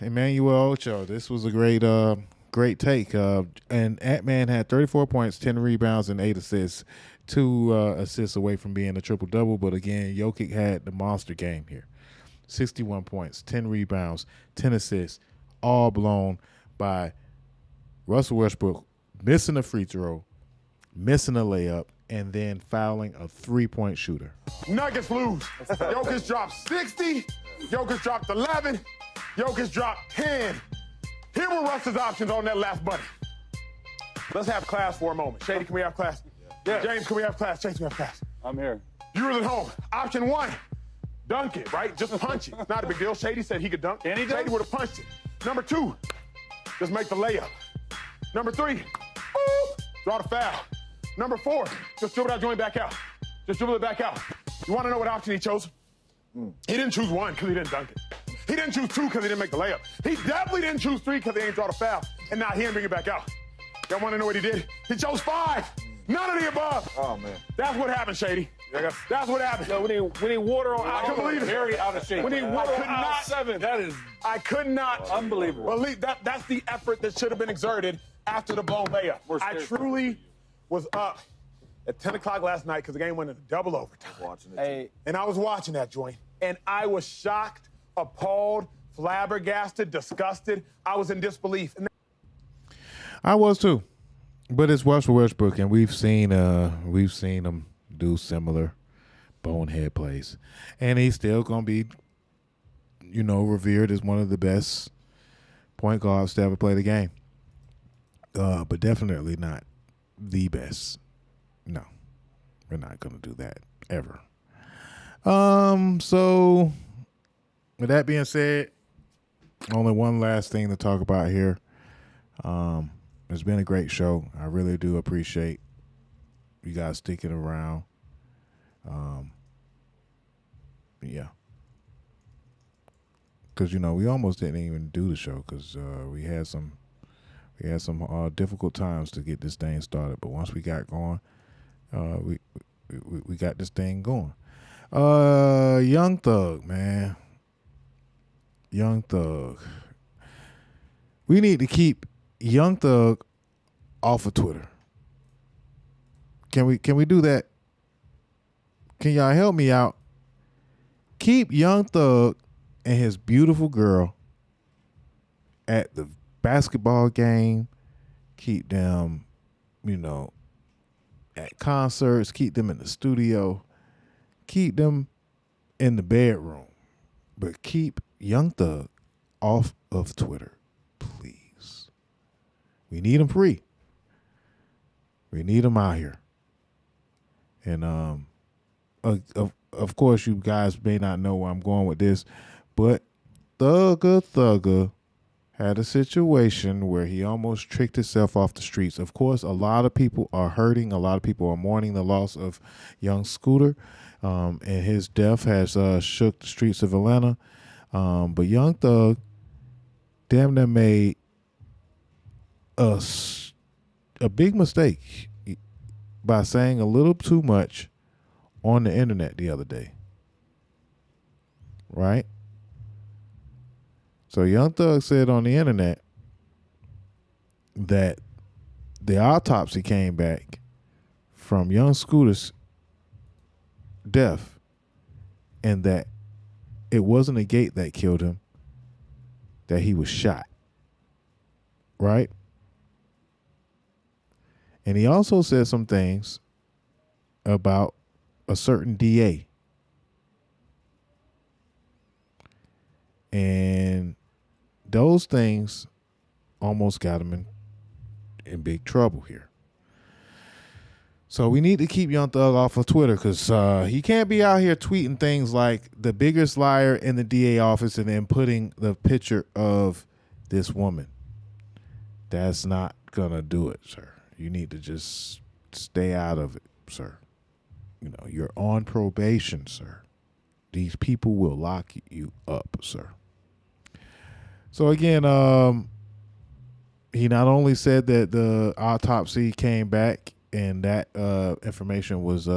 Emmanuel Ocho. This was a great take. And Ant-Man had 34 points, 10 rebounds, and 8 assists. 2 assists away from being a triple-double. But again, Jokic had the monster game here. 61 points, 10 rebounds, 10 assists, all blown by Russell Westbrook, missing a free throw, missing a layup, and then fouling a three-point shooter. Nuggets lose. Jokic dropped 60. Jokic dropped 11. Jokic dropped 10. Here were Russ's options on that last buddy. Let's have class for a moment. Shady, can we have class? Yeah. James, can we have class? Chase, can we have class? I'm here. Viewers at home, option 1, dunk it, right? Just punch it. It's not a big deal. Shady said he could dunk. Can he dunk? Shady would have punched it. Number 2, just make the layup. Number 3, draw the foul. Number 4, just dribble that joint back out. Just dribble it back out. You want to know what option he chose? He didn't choose 1 because he didn't dunk it. He didn't choose 2 because he didn't make the layup. He definitely didn't choose 3 because he ain't draw the foul. And now he didn't bring it back out. Y'all want to know what he did? He chose 5. None of the above. Oh, man. That's what happened, Shady. That's what happened. No, we need water on I couldn't believe it. Very out of shape. We need water on aisle 7. That is I could not unbelievable. believe that's the effort that should have been exerted after the blown layup. I truly was up at 10 o'clock last night because the game went into double overtime. And I was watching that joint, and I was shocked, appalled, flabbergasted, disgusted. I was in disbelief. I was too. But it's Russell Westbrook, and we've seen him do similar bonehead plays, and he's still gonna be, revered as one of the best point guards to ever play the game. But definitely not the best. No, we're not gonna do that ever. So with that being said, only one last thing to talk about here. It's been a great show. I really do appreciate you guys sticking around. Yeah. Because, we almost didn't even do the show because we had some difficult times to get this thing started. But once we got going, we got this thing going. Young Thug, man. Young Thug. We need to keep Young Thug off of Twitter. Can we do that? Can y'all help me out? Keep Young Thug and his beautiful girl at the basketball game. Keep them, at concerts. Keep them in the studio. Keep them in the bedroom. But keep Young Thug off of Twitter, please. We need him free. We need him out here. And of course, you guys may not know where I'm going with this, but Thugger had a situation where he almost tricked himself off the streets. Of course, a lot of people are hurting. A lot of people are mourning the loss of young Scooter, and his death has shook the streets of Atlanta. But Young Thug damn near made a big mistake by saying a little too much on the internet the other day. Right? So Young Thug said on the internet that the autopsy came back from young Scooter's death and that it wasn't a gate that killed him, that he was shot. Right? And he also said some things about a certain DA. And those things almost got him in big trouble here. So we need to keep Young Thug off of Twitter because he can't be out here tweeting things like the biggest liar in the DA office and then putting the picture of this woman. That's not going to do it, sir. You need to just stay out of it, sir. You know, you're on probation, sir. These people will lock you up, sir. So again, he not only said that the autopsy came back and that information was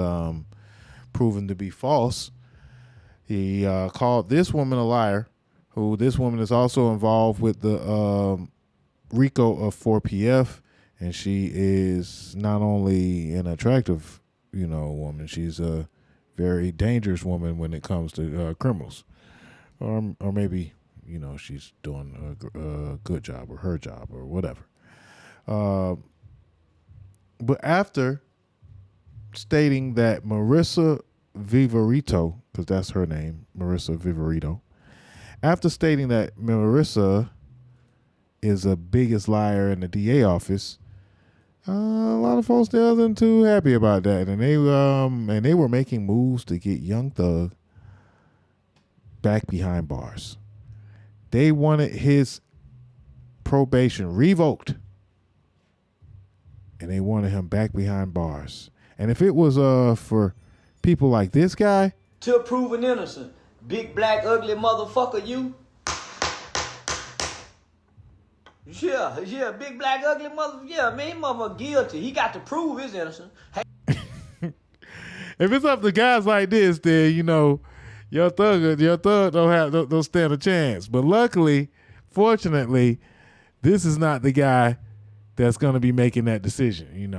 proven to be false, he called this woman a liar, who this woman is also involved with the RICO of 4PF, and she is not only an attractive, woman, she's a very dangerous woman when it comes to criminals, or maybe she's doing a good job or her job or whatever. But after stating that Marissa Viverito, because that's her name, Marissa Viverito, after stating that Marissa is the biggest liar in the DA office, a lot of folks there wasn't too happy about that, and they were making moves to get Young Thug back behind bars. They wanted his probation revoked, and they wanted him back behind bars. And if it was for people like this guy, to proven innocent, big black ugly motherfucker, you. Yeah, big black ugly motherfucker. Yeah, man, motherfucker guilty. He got to prove his innocence. Hey. If it's up to guys like this, then your thug don't stand a chance. But luckily, fortunately, this is not the guy that's gonna be making that decision.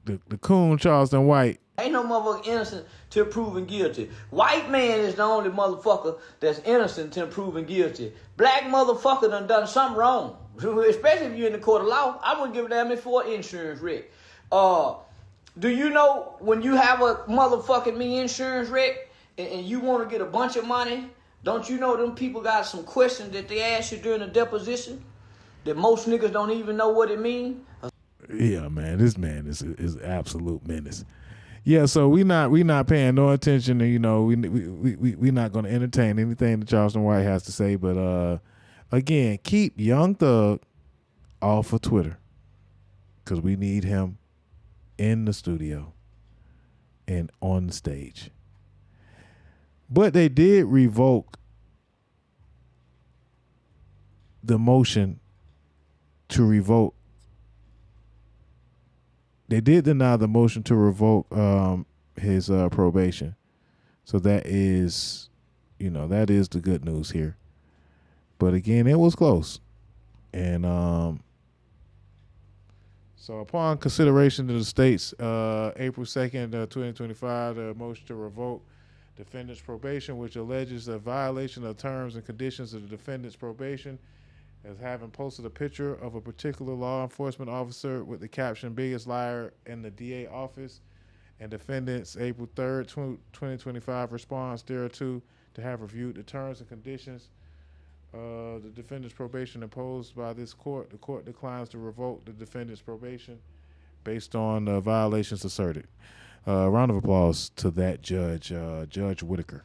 The coon Charleston White. Ain't no motherfucker innocent till proven guilty. White man is the only motherfucker that's innocent till proven guilty. Black motherfucker done something wrong. Especially if you're in the court of law. I wouldn't give a damn for an insurance wreck. Do you know when you have a motherfucking insurance wreck and you want to get a bunch of money, don't you know them people got some questions that they ask you during the deposition that most niggas don't even know what it means? Yeah, man, this man is absolute menace. Yeah, so we not paying no attention to, we not going to entertain anything that Charleston White has to say. But again, keep Young Thug off of Twitter because we need him in the studio and on the stage. But they did revoke the motion to revoke. They did deny the motion to revoke his probation. So that is, that is the good news here. But again, it was close. And so upon consideration of the state's April 2nd, 2025, the motion to revoke defendant's probation, which alleges a violation of terms and conditions of the defendant's probation, as having posted a picture of a particular law enforcement officer with the caption "biggest liar in the DA office," and defendant's April 3rd, 2025 response thereto to have reviewed the terms and conditions the defendant's probation imposed by this court. The court declines to revoke the defendant's probation based on violations asserted. Round of applause to that judge, Judge Whitaker.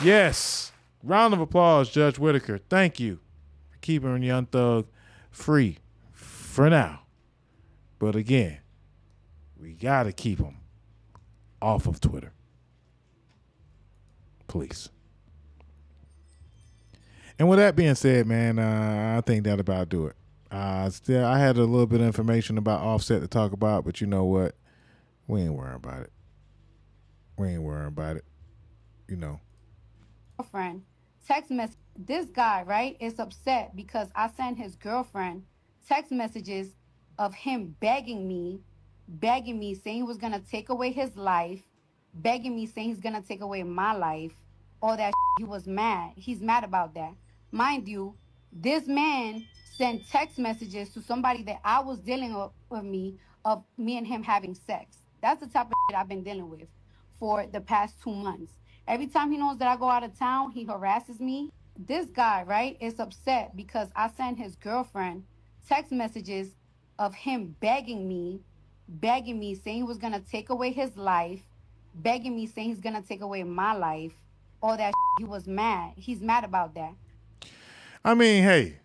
Yes. Round of applause, Judge Whitaker. Thank you for keeping Young Thug free for now. But again, we got to keep him off of Twitter. Please. And with that being said, man, I think that about do it. Still, I had a little bit of information about Offset to talk about, but you know what? We ain't worrying about it. You know. Girlfriend, text message. This guy, right, is upset because I sent his girlfriend text messages of him begging me, saying he was gonna take away his life, begging me, saying he's gonna take away my life. All that. He was mad. He's mad about that. Mind you, this man sent text messages to somebody that I was dealing with me of me and him having sex. That's the type of shit I've been dealing with for the past 2 months. Every time he knows that I go out of town, he harasses me. This guy, right, is upset because I sent his girlfriend text messages of him begging me, saying he was gonna take away his life, begging me, saying he's gonna take away my life. All that. He was mad. He's mad about that. I mean, hey,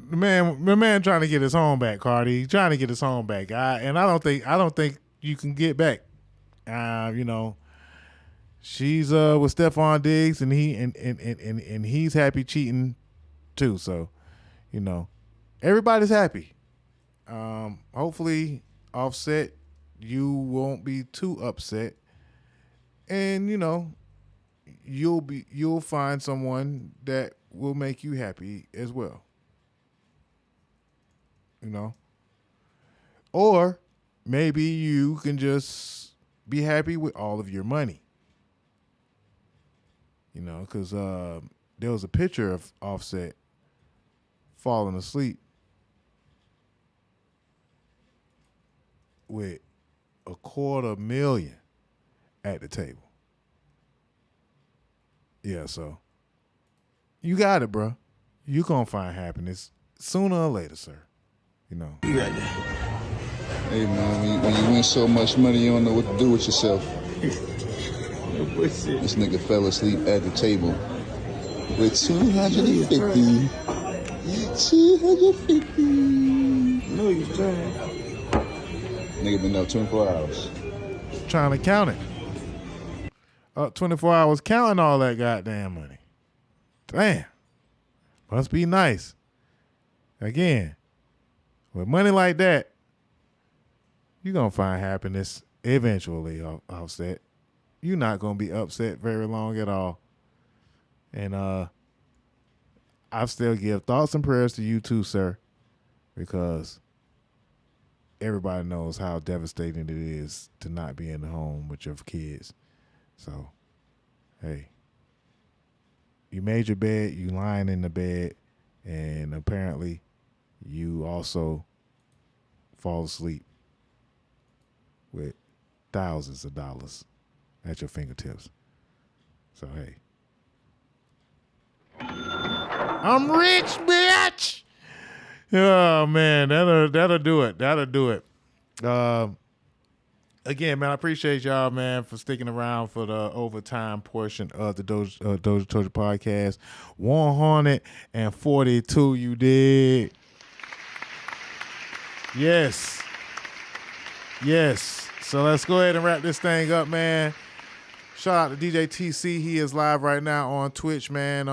the man trying to get his home back, Cardi. He's trying to get his home back. And I don't think you can get back. You know, she's with Stephon Diggs, and he's happy cheating too. So, you know, everybody's happy. Hopefully, Offset, you won't be too upset, and you know, you'll find someone that will make you happy as well. You know, or maybe you can just be happy with all of your money. You know, because there was a picture of Offset falling asleep with $250,000 at the table. Yeah, so you got it, bro. You gonna find happiness sooner or later, sir. You know. You got that. Hey man, when you win so much money, you don't know what to do with yourself. This nigga fell asleep at the table with 250. 250. No, you trying. Nigga been up 24 hours. Trying to count it. Up 24 hours counting all that goddamn money. Damn. Must be nice. Again, with money like that, you're going to find happiness eventually, Offset. You're not going to be upset very long at all. And I still give thoughts and prayers to you too, sir, because everybody knows how devastating it is to not be in the home with your kids. So, hey, you made your bed, you lying in the bed, and apparently you also fall asleep with thousands of dollars at your fingertips. So, hey. I'm rich, bitch! Oh, man, that'll do it. That'll do it. Again, man, I appreciate y'all, man, for sticking around for the overtime portion of the DOZHATOLDYA podcast. 142, you did. Yes. So let's go ahead and wrap this thing up, man. Shout out to DJ TC. He is live right now on Twitch, man.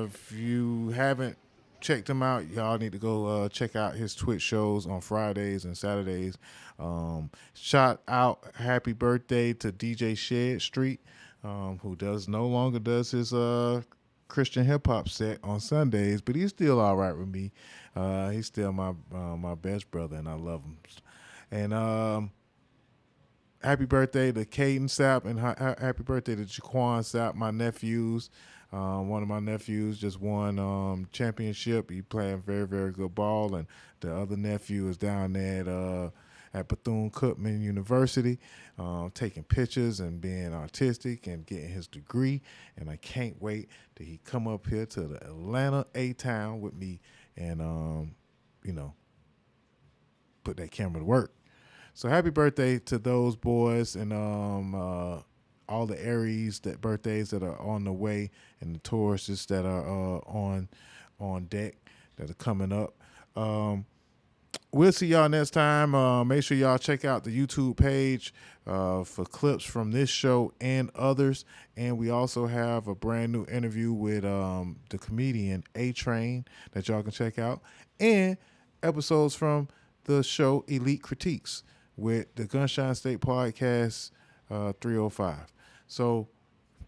If you haven't checked him out, y'all need to go check out his Twitch shows on Fridays and Saturdays. Shout out happy birthday to DJ Shed Street, who no longer does his Christian hip hop set on Sundays, but he's still all right with me. He's still my best brother, and I love him. And happy birthday to Caden Sapp, and happy birthday to Jaquan Sapp, my nephews. One of my nephews just won championship. He playing very, very good ball, and the other nephew is down there at Bethune-Cookman University, taking pictures and being artistic and getting his degree. And I can't wait till he come up here to the Atlanta A-Town with me and, put that camera to work. So happy birthday to those boys. And all the Aries that birthdays that are on the way, and the Tauruses that are on deck that are coming up. We'll see y'all next time. Make sure y'all check out the YouTube page for clips from this show and others. And we also have a brand new interview with the comedian A-Train that y'all can check out. And episodes from the show Elite Critiques with the Gunshine State Podcast 305. So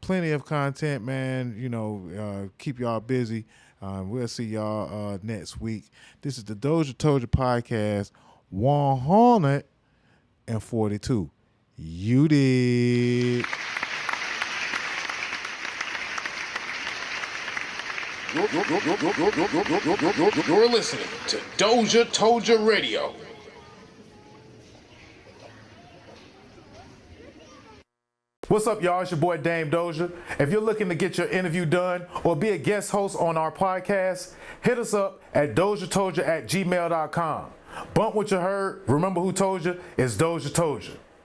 plenty of content, man. You know, keep y'all busy. We'll see y'all next week. This is the Doja Told Ya Podcast 142. You did. You're listening to Doja Told Ya Radio. What's up, y'all? It's your boy Dame Doja. If you're looking to get your interview done or be a guest host on our podcast, hit us up at DOZHATOLDYA.COM. Bump what you heard. Remember who told you? It's Doja Told Ya.